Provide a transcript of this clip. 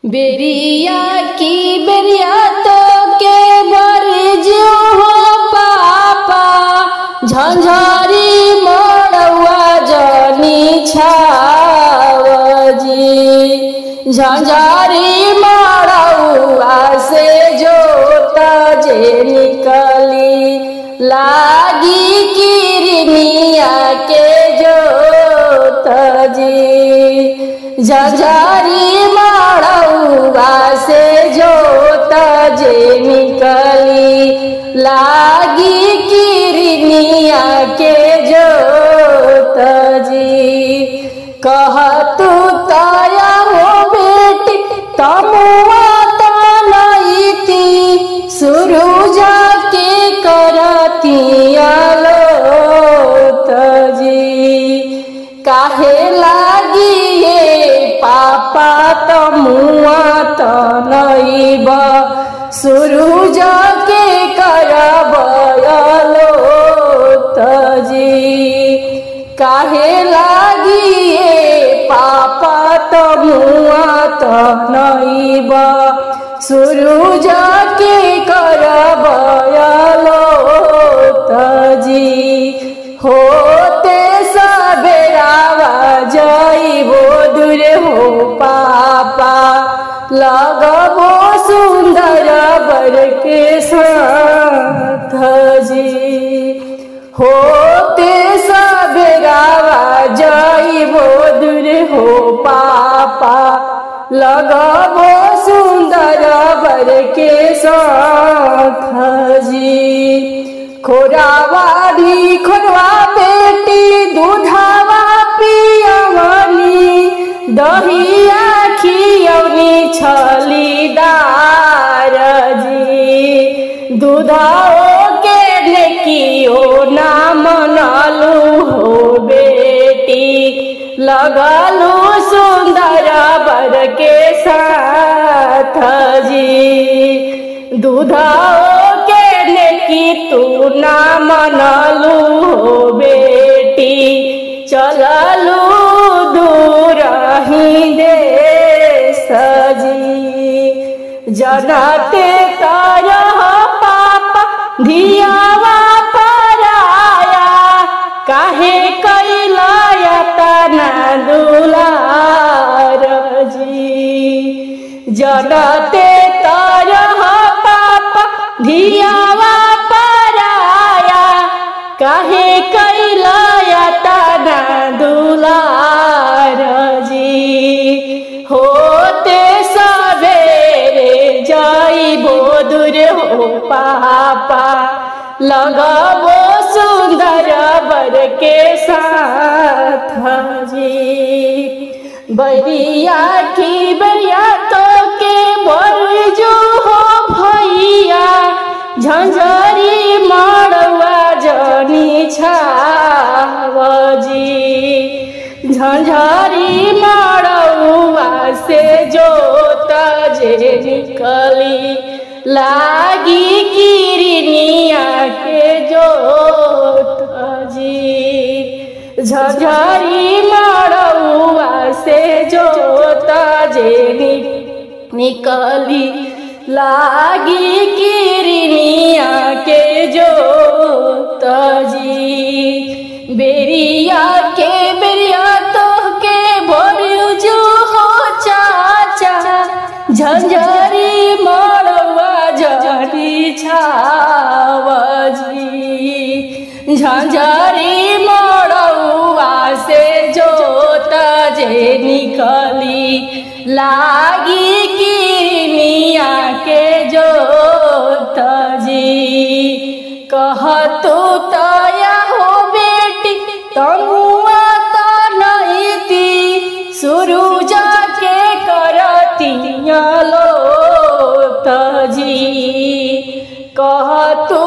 बेरिया की बेरिया तो के बरजो हो पापा झंझारी मोड़वा जनी छावजी झंझारी मोड़वा से जोत जे निकली लागी किरनिया के जोत जी झंझारी मोड़वा से जोत जे निकली लागी किरनिया के जोत जी कहतु तया हो बेटी तमुआ तनईती सूरज के करती आलोत जी काहे लागी ये पापा तमुआ तनईब सूरज के करब आलोत जी काहे लागी ये पापा तमुआ तनईब सूरज के करब आलोत जी होते सबेरावा जइबो दूर हो पापा लगबो सुंदर बर के साथ जी होते सबेरावा जइबो दूर हो पापा लगबो सुंदर बर के साथ जी खोरावारी खोरवा बेटी दूधावा पियवनी दहिया खियवनी छलीदार जी दूधाओ के नेकियो ना मनलू हो बेटी लगलू सुंदर बर के साथ जी दूधाओ के नेकी तू ना मनलू हो बेटी चललू दूर ही देश जी जनते तरह पापा धियावा पराया काहे कैलाया तना दुलार जी जनते तरह पापा धियावा पराया काहे कैलाया तना दुलार जी होते सवेरे जइबो दूर हो पापा लगबो सुंदर बर के साथ जी बरिया की बरिया तो के बरजो हो भैया झंझारी मोड़वा जनी छावजी झंझारी मोड़वा से जोत जे निकली लागी किरनिया के जोत जी झंझारी मोड़वा से जोत जे निकली लागी किरनिया के जोत जी बेरिया के बेरिया तो के बरजो हो चाचा झंझारी मोड़वा जनी छावजी झंझारी मोड़वा से जोत जे निकली लागी किरनिया के जोत जी कहतु तया हो बेटी तमुआ तनईती सूरज के करती आलोत जी कहतु